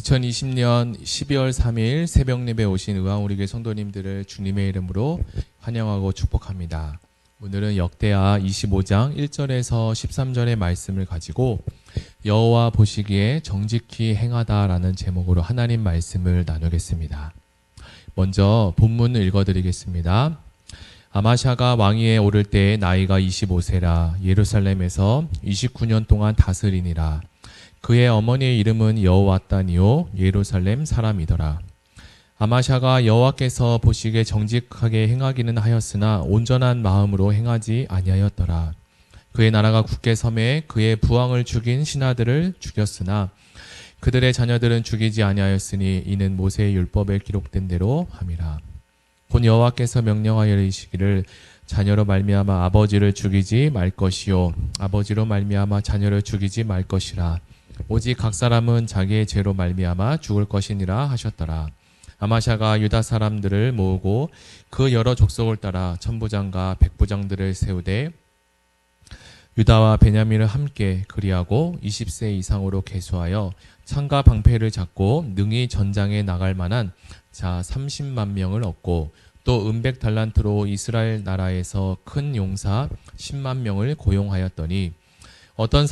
2020년 12월 3일 새벽 예배 오신 의왕우리교회 성도님들을 주님의 이름으로 환영하고 축복합니다. 오늘은 역대하 25장 1절에서 13절의 말씀을 가지고 여호와 보시기에 정직히 행하다라는 제목으로 하나님 말씀을 나누겠습니다. 먼저 본문을 읽어드리겠습니다. 아마샤가 왕위에 오를 때 나이가 25세라 예루살렘에서 29년 동안 다스리니라. 그의 어머니의 이름은 여호와따니요 예루살렘 사람이더라. 아마샤가 여호와께서 보시기에 정직하게 행하기는 하였으나 온전한 마음으로 행하지 아니하였더라. 그의 나라가 굳게 섬에 그의 부왕을 죽인 신하들을 죽였으나 그들의 자녀들은 죽이지 아니하였으니 이는 모세의 율법에 기록된 대로 함이라. 곧 여호와께서 명령하여 이르시기를 자녀로 말미암아 아버지를 죽이지 말 것이요 아버지로 말미암아 자녀를 죽이지 말 것이라. 오직 각 사람은 자기의 죄로 말미암아 죽을 것이니라 하셨더라. 아마샤가 유다 사람들을 모으고 그 여러 족속을 따라 천부장과 백부장들을 세우되 유다와 베냐민을 함께 그리하고 20세 이상으로 계수하여 창과 방패를 잡고 능히 전장에 나갈 만한 자 30만 명을 얻고 또 은백 달란트로 이스라엘 나라에서 큰 용사 10만 명을 고용하였더니 어떤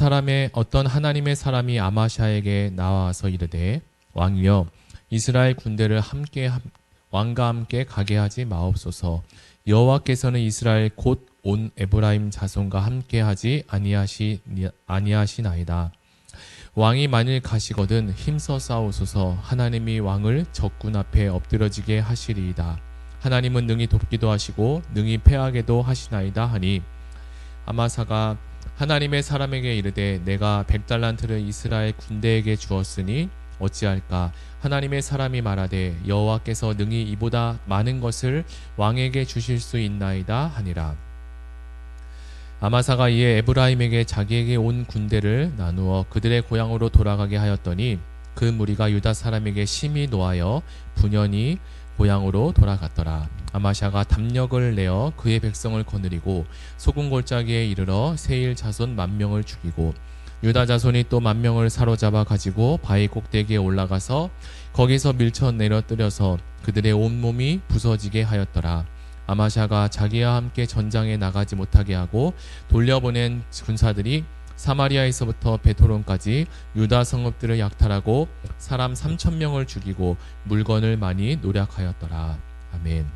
하나님의 사람이 아마샤에게 나와서 이르되 왕이여 이스라엘 군대를 왕과 함께 가게 하지 마옵소서. 여호와께서는 이스라엘 곧 온 에브라임 자손과 함께 하지 아니하시나이다. 왕이 만일 가시거든 힘써 싸우소서. 하나님이 왕을 적군 앞에 엎드러지게 하시리이다. 하나님은 능히 돕기도 하시고 능히 패하게도 하시나이다 하니 아마사가 하나님의 사람에게 이르되 내가 100달란트를 이스라엘 군대에게 주었으니 어찌할까? 하나님의 사람이 말하되 여호와께서 능히 이보다 많은 것을 왕에게 주실 수 있나이다 하니라. 아마사가 이에 에브라임에게 자기에게 온 군대를 나누어 그들의 고향으로 돌아가게 하였더니 그 무리가 유다 사람에게 심히 노하여 분연히 고향으로 돌아갔더라. 아마샤가 담력을 내어 그의 백성을 거느리고 소금 골짜기에 이르러 세일 자손 10,000명을 죽이고 유다 자손이 또 10,000명을 사로잡아 가지고 바위 꼭대기에 올라가서 거기서 밀쳐 내려뜨려서 그들의 온몸이 부서지게 하였더라. 아마샤가 자기와 함께 전장에 나가지 못하게 하고 돌려보낸 군사들이 사마리아에서부터 베토론까지 유다 성읍들을 약탈하고 사람 3,000명을 죽이고 물건을 많이 노략하였더라. 아멘.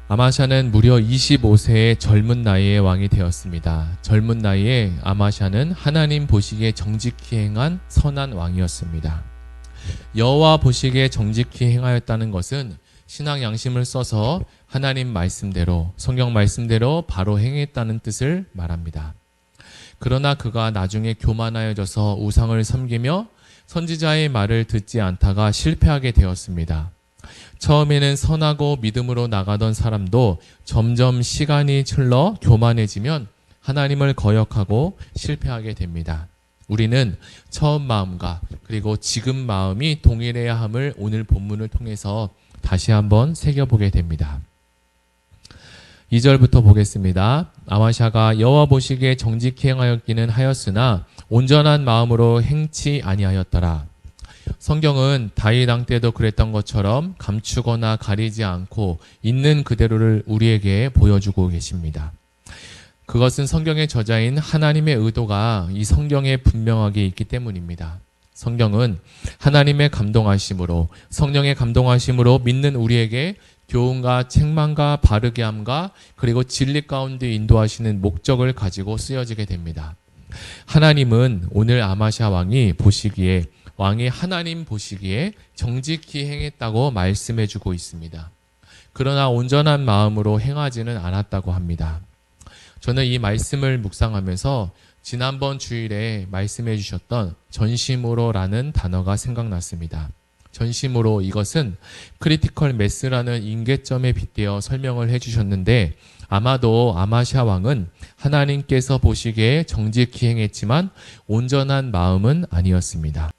아마샤는 무려 25세의 젊은 나이에 왕이 되었습니다. 젊은 나이에 아마샤는 하나님 보시기에 정직히 행한 선한 왕이었습니다. 여호와 보시기에 정직히 행하였다는 것은 신앙 양심을 써서 하나님 말씀대로 성경 말씀대로 바로 행했다는 뜻을 말합니다. 그러나 그가 나중에 교만하여져서 우상을 섬기며 선지자의 말을 듣지 않다가 실패하게 되었습니다. 처음에는 선하고 믿음으로 나가던 사람도 점점 시간이 흘러 교만해지면 하나님을 거역하고 실패하게 됩니다. 우리는 처음 마음과 그리고 지금 마음이 동일해야 함을 오늘 본문을 통해서 다시 한번 새겨보게 됩니다. 2절부터 보겠습니다. 아마샤가 여호와 보시기에 정직히 행하였기는 하였으나 온전한 마음으로 행치 아니하였더라. 성경은 다윗 왕 때도 그랬던 것처럼 감추거나 가리지 않고 있는 그대로를 우리에게 보여주고 계십니다. 그것은 성경의 저자인 하나님의 의도가 이 성경에 분명하게 있기 때문입니다. 성경은 하나님의 감동하심으로 성령의 감동하심으로 믿는 우리에게 교훈과 책망과 바르게 함과 그리고 진리 가운데 인도하시는 목적을 가지고 쓰여지게 됩니다. 하나님은 오늘 아마샤 왕이 하나님 보시기에 정직히 행했다고 말씀해주고 있습니다. 그러나 온전한 마음으로 행하지는 않았다고 합니다. 저는 이 말씀을 묵상하면서 지난번 주일에 말씀해 주셨던 전심으로라는 단어가 생각났습니다. 전심으로 이것은 크리티컬 매스라는 임계점에 빗대어 설명을 해주셨는데 아마도 아마샤 왕은 하나님께서 보시기에 정직히 행했지만 온전한 마음은 아니었습니다.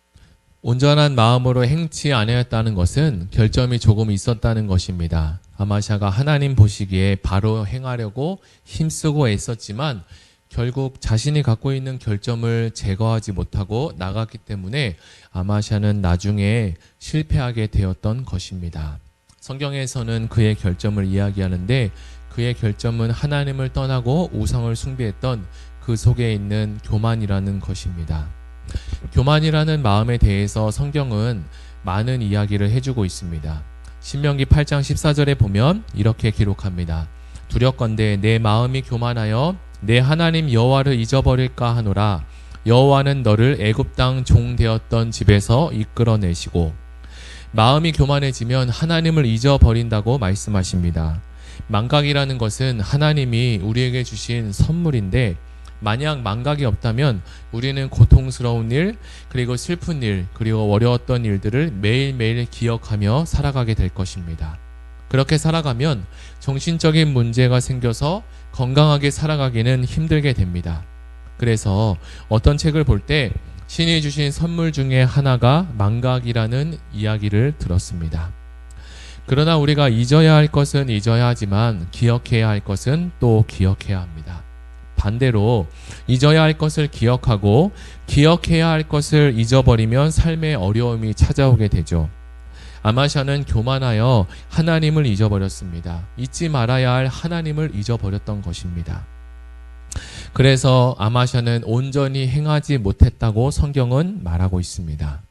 온전한 마음으로 행치 아니었다는 것은 결점이 조금 있었다는 것입니다. 아마샤가 하나님 보시기에 바로 행하려고 힘쓰고 애썼지만 결국 자신이 갖고 있는 결점을 제거하지 못하고 나갔기 때문에 아마샤는 나중에 실패하게 되었던 것입니다. 성경에서는 그의 결점을 이야기하는데 그의 결점은 하나님을 떠나고 우상을 숭배했던 그 속에 있는 교만이라는 것입니다. 교만이라는 마음에 대해서 성경은 많은 이야기를 해주고 있습니다. 신명기 8장 14절에 보면 이렇게 기록합니다. 두렵건대 내 마음이 교만하여 내 하나님 여호와를 잊어버릴까 하노라. 여호와는 너를 애굽 땅 종 되었던 집에서 이끌어내시고. 마음이 교만해지면 하나님을 잊어버린다고 말씀하십니다. 망각이라는 것은 하나님이 우리에게 주신 선물인데 만약 망각이 없다면 우리는 고통스러운 일, 그리고 슬픈 일, 그리고 어려웠던 일들을 매일매일 기억하며 살아가게 될 것입니다. 그렇게 살아가면 정신적인 문제가 생겨서 건강하게 살아가기는 힘들게 됩니다. 그래서 어떤 책을 볼 때 신이 주신 선물 중에 하나가 망각이라는 이야기를 들었습니다. 그러나 우리가 잊어야 할 것은 잊어야 하지만 기억해야 할 것은 또 기억해야 합니다. 반대로 잊어야 할 것을 기억하고 기억해야 할 것을 잊어버리면 삶의 어려움이 찾아오게 되죠. 아마샤는 교만하여 하나님을 잊어버렸습니다. 잊지 말아야 할 하나님을 잊어버렸던 것입니다. 그래서 아마샤는 온전히 행하지 못했다고 성경은 말하고 있습니다.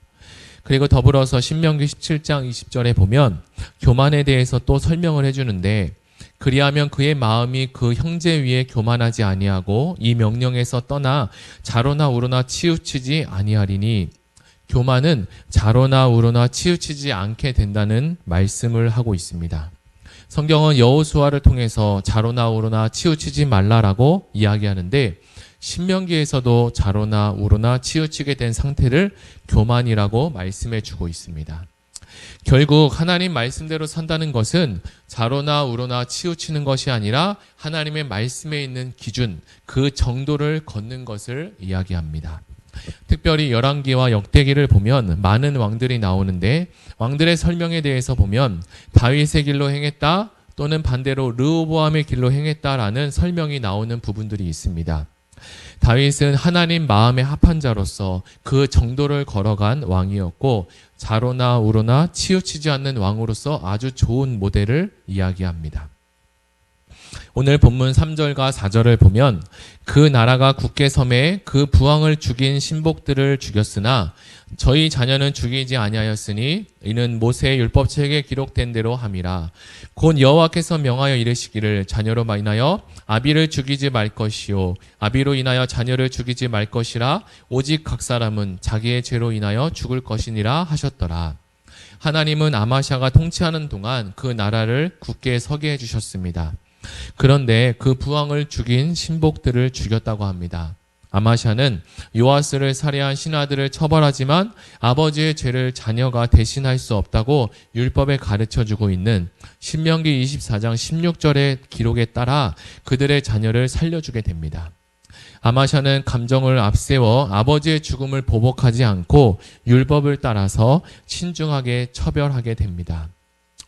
그리고 더불어서 신명기 17장 20절에 보면 교만에 대해서 또 설명을 해주는데 그리하면 그의 마음이 그 형제 위에 교만하지 아니하고 이 명령에서 떠나 자로나 우로나 치우치지 아니하리니 교만은 자로나 우로나 치우치지 않게 된다는 말씀을 하고 있습니다. 성경은 여호수아를 통해서 자로나 우로나 치우치지 말라라고 이야기하는데 신명기에서도 자로나 우로나 치우치게 된 상태를 교만이라고 말씀해 주고 있습니다. 결국 하나님 말씀대로 산다는 것은 자로나 우로나 치우치는 것이 아니라 하나님의 말씀에 있는 기준, 그 정도를 걷는 것을 이야기합니다. 특별히 열왕기와 역대기를 보면 많은 왕들이 나오는데 왕들의 설명에 대해서 보면 다윗의 길로 행했다 또는 반대로 르호보암의 길로 행했다라는 설명이 나오는 부분들이 있습니다. 다윗은 하나님 마음에 합한 자로서 그 정도를 걸어간 왕이었고 자로나 우로나 치우치지 않는 왕으로서 아주 좋은 모델을 이야기합니다. 오늘 본문 3절과 4절을 보면 그 나라가 굳게 섬에 그 부왕을 죽인 신복들을 죽였으나 저희 자녀는 죽이지 아니하였으니 이는 모세의 율법책에 기록된 대로 함이라. 곧 여호와께서 명하여 이르시기를 자녀로 인하여 아비를 죽이지 말 것이요 아비로 인하여 자녀를 죽이지 말 것이라. 오직 각 사람은 자기의 죄로 인하여 죽을 것이니라 하셨더라. 하나님은 아마샤가 통치하는 동안 그 나라를 굳게 서게 해주셨습니다. 그런데 그 부왕을 죽인 신복들을 죽였다고 합니다. 아마샤는 요아스를 살해한 신하들을 처벌하지만 아버지의 죄를 자녀가 대신할 수 없다고 율법에 가르쳐주고 있는 신명기 24장 16절의 기록에 따라 그들의 자녀를 살려주게 됩니다. 아마샤는 감정을 앞세워 아버지의 죽음을 보복하지 않고 율법을 따라서 신중하게 처벌하게 됩니다.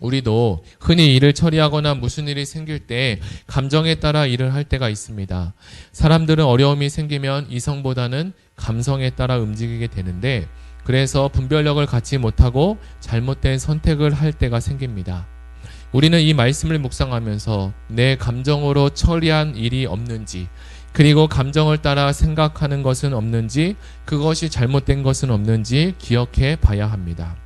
우리도 흔히 일을 처리하거나 무슨 일이 생길 때 감정에 따라 일을 할 때가 있습니다. 사람들은 어려움이 생기면 이성보다는 감성에 따라 움직이게 되는데 그래서 분별력을 갖지 못하고 잘못된 선택을 할 때가 생깁니다. 우리는 이 말씀을 묵상하면서 내 감정으로 처리한 일이 없는지 그리고 감정을 따라 생각하는 것은 없는지 그것이 잘못된 것은 없는지 기억해 봐야 합니다.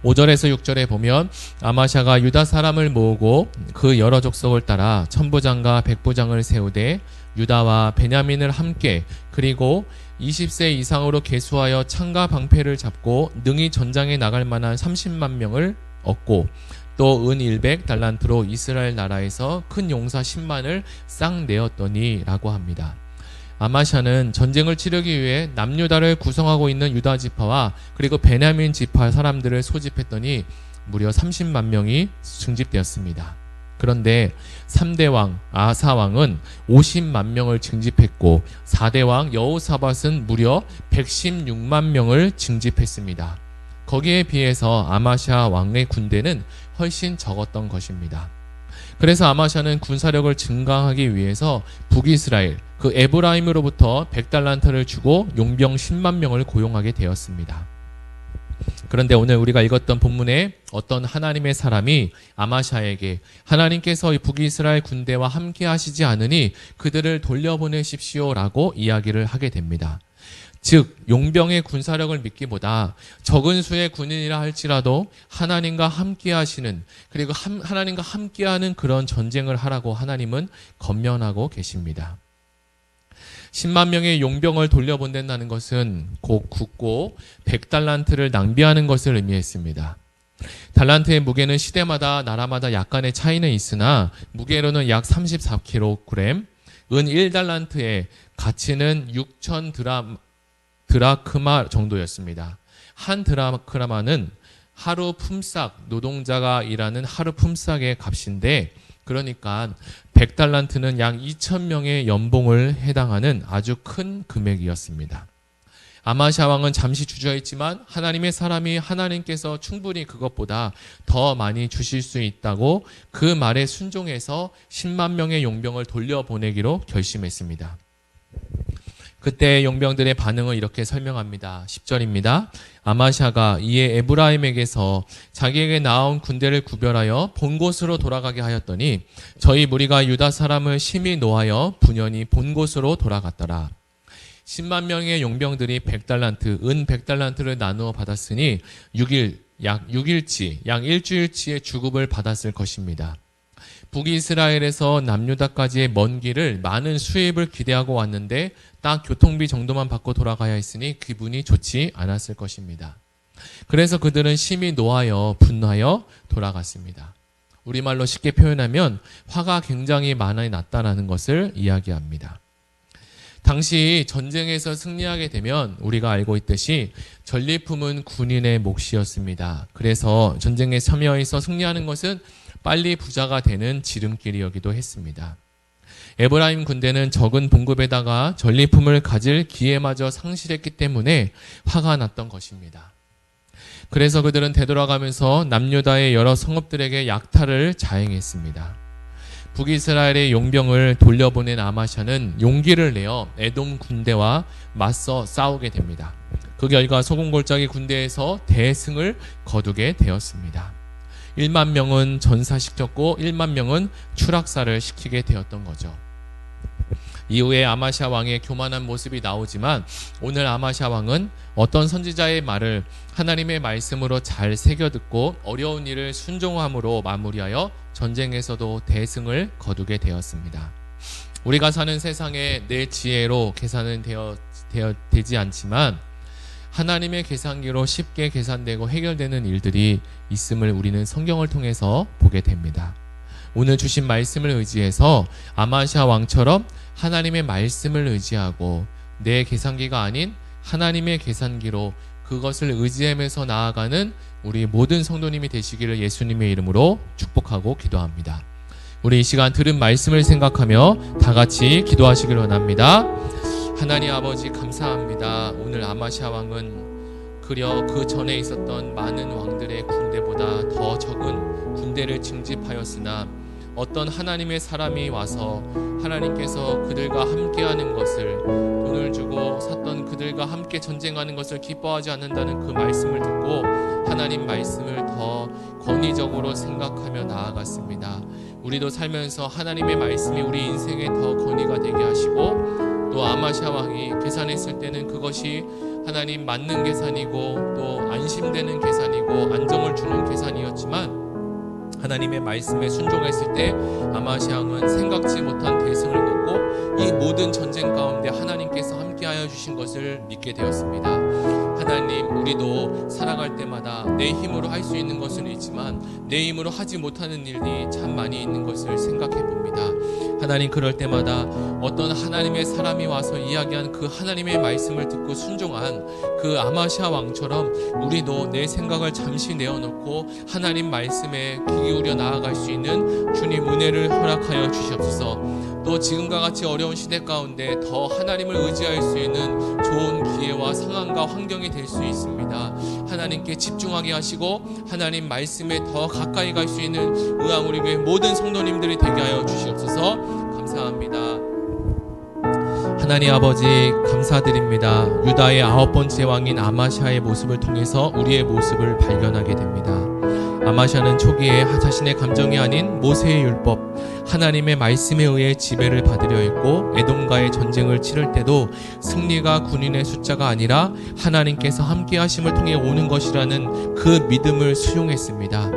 5절에서 6절에 보면 아마샤가 유다 사람을 모으고 그 여러 족속을 따라 천부장과 백부장을 세우되 유다와 베냐민을 함께 그리고 20세 이상으로 계수하여 창과 방패를 잡고 능히 전장에 나갈 만한 30만 명을 얻고 또 은 100달란트로 이스라엘 나라에서 큰 용사 10만을 싹 내었더니 라고 합니다. 아마샤는 전쟁을 치르기 위해 남유다를 구성하고 있는 유다 지파와 그리고 베냐민 지파 사람들을 소집했더니 무려 30만 명이 증집되었습니다. 그런데 3대 왕 아사 왕은 50만 명을 증집했고 4대 왕 여호사밧은 무려 116만 명을 증집했습니다. 거기에 비해서 아마샤 왕의 군대는 훨씬 적었던 것입니다. 그래서 아마샤는 군사력을 증강하기 위해서 북이스라엘, 그 에브라임으로부터 100달란트를 주고 용병 10만 명을 고용하게 되었습니다. 그런데 오늘 우리가 읽었던 본문에 어떤 하나님의 사람이 아마샤에게 하나님께서 북이스라엘 군대와 함께 하시지 않으니 그들을 돌려보내십시오라고 이야기를 하게 됩니다. 즉 용병의 군사력을 믿기보다 적은 수의 군인이라 할지라도 하나님과 함께 하시는, 그리고 하나님과 함께하는 그런 전쟁을 하라고 하나님은 권면하고 계십니다. 10만 명의 용병을 돌려보낸다는 것은 곧 굳고 100달란트를 낭비하는 것을 의미했습니다. 달란트의 무게는 시대마다 나라마다 약간의 차이는 있으나 무게로는 약 34kg, 은 1달란트의 가치는 6천 드라크마 정도였습니다. 한 드라크마는 하루 품삯, 노동자가 일하는 하루 품삯의 값인데, 그러니까 100달란트는 약 2,000명의 연봉을 해당하는 아주 큰 금액이었습니다. 아마샤 왕은 잠시 주저했지만 하나님의 사람이 하나님께서 충분히 그것보다 더 많이 주실 수 있다고 그 말에 순종해서 10만 명의 용병을 돌려보내기로 결심했습니다. 그때 용병들의 반응을 이렇게 설명합니다. 10절입니다. 아마샤가 이에 에브라임에게서 자기에게 나온 군대를 구별하여 본 곳으로 돌아가게 하였더니 저희 무리가 유다 사람을 심히 노하여 분연히 본 곳으로 돌아갔더라. 10만 명의 용병들이 100달란트, 은 100달란트를 나누어 받았으니 약 6일치, 약 일주일치의 주급을 받았을 것입니다. 북이스라엘에서 남유다까지의 먼 길을 많은 수입을 기대하고 왔는데 딱 교통비 정도만 받고 돌아가야 했으니 기분이 좋지 않았을 것입니다. 그래서 그들은 심히 노하여 분하여 돌아갔습니다. 우리말로 쉽게 표현하면 화가 굉장히 많이 났다는 것을 이야기합니다. 당시 전쟁에서 승리하게 되면 우리가 알고 있듯이 전리품은 군인의 몫이었습니다. 그래서 전쟁에 참여해서 승리하는 것은 빨리 부자가 되는 지름길이었기도 했습니다. 에브라임 군대는 적은 봉급에다가 전리품을 가질 기회마저 상실했기 때문에 화가 났던 것입니다. 그래서 그들은 되돌아가면서 남유다의 여러 성읍들에게 약탈을 자행했습니다. 북이스라엘의 용병을 돌려보낸 아마샤는 용기를 내어 에돔 군대와 맞서 싸우게 됩니다. 그 결과 소금골짜기 군대에서 대승을 거두게 되었습니다. 1만 명은 전사시켰고 1만 명은 추락사를 시키게 되었던 거죠. 이후에 아마샤 왕의 교만한 모습이 나오지만 오늘 아마샤 왕은 어떤 선지자의 말을 하나님의 말씀으로 잘 새겨듣고 어려운 일을 순종함으로 마무리하여 전쟁에서도 대승을 거두게 되었습니다. 우리가 사는 세상에 내 지혜로 계산은 되지 않지만 하나님의 계산기로 쉽게 계산되고 해결되는 일들이 있음을 우리는 성경을 통해서 보게 됩니다. 오늘 주신 말씀을 의지해서 아마샤 왕처럼 하나님의 말씀을 의지하고 내 계산기가 아닌 하나님의 계산기로 그것을 의지하면서 나아가는 우리 모든 성도님이 되시기를 예수님의 이름으로 축복하고 기도합니다. 우리 이 시간 들은 말씀을 생각하며 다 같이 기도하시길 원합니다. 하나님 아버지 감사합니다. 오늘 아마샤 왕은 그려 그 전에 있었던 많은 왕들의 군대보다 더 적은 군대를 징집하였으나 어떤 하나님의 사람이 와서 하나님께서 그들과 함께하는 것을, 돈을 주고 샀던 그들과 함께 전쟁하는 것을 기뻐하지 않는다는 그 말씀을 듣고 하나님 말씀을 더 권위적으로 생각하며 나아갔습니다. 우리도 살면서 하나님의 말씀이 우리 인생에 더 권위가 되게 하시고, 또 아마샤 왕이 계산했을 때는 그것이 하나님 맞는 계산이고 또 안심되는 계산이고 안정을 주는 계산이었지만 하나님의 말씀에 순종했을 때 아마샤 왕은 생각지 못한 대승을 거두고 이 모든 전쟁 가운데 하나님께서 함께하여 주신 것을 믿게 되었습니다. 하나님, 우리도 살아갈 때마다 내 힘으로 할 수 있는 것은 있지만 내 힘으로 하지 못하는 일이 참 많이 있는 것을 생각해 봅니다. 하나님, 그럴 때마다 어떤 하나님의 사람이 와서 이야기한 그 하나님의 말씀을 듣고 순종한 그 아마샤 왕처럼 우리도 내 생각을 잠시 내어놓고 하나님 말씀에 귀 기울여 나아갈 수 있는 주님 은혜를 허락하여 주시옵소서. 또 지금과 같이 어려운 시대 가운데 더 하나님을 의지할 수 있는 좋은 기회와 상황과 환경이 될 수 있습니다. 하나님께 집중하게 하시고 하나님 말씀에 더 가까이 갈 수 있는 의왕 우리 교회 모든 성도님들이 되게 하여 주시옵소서. 감사합니다. 하나님 아버지 감사드립니다. 유다의 9번째 왕인 아마샤의 모습을 통해서 우리의 모습을 발견하게 됩니다. 아마샤는 초기에 자신의 감정이 아닌 모세의 율법, 하나님의 말씀에 의해 지배를 받으려 했고 에돔과의 전쟁을 치를 때도 승리가 군인의 숫자가 아니라 하나님께서 함께 하심을 통해 오는 것이라는 그 믿음을 수용했습니다.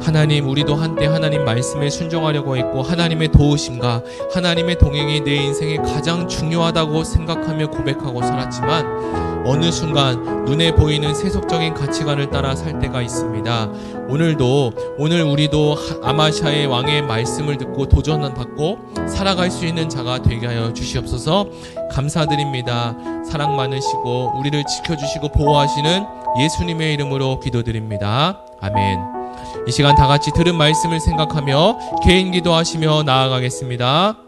하나님, 우리도 한때 하나님 말씀에 순종하려고 했고 하나님의 도우심과 하나님의 동행이 내 인생에 가장 중요하다고 생각하며 고백하고 살았지만 어느 순간 눈에 보이는 세속적인 가치관을 따라 살 때가 있습니다. 오늘 우리도 아마샤의 왕의 말씀을 듣고 도전받고 살아갈 수 있는 자가 되게 하여 주시옵소서. 감사드립니다. 사랑 많으시고 우리를 지켜주시고 보호하시는 예수님의 이름으로 기도드립니다. 아멘. 이 시간 다 같이 들은 말씀을 생각하며 개인 기도하시며 나아가겠습니다.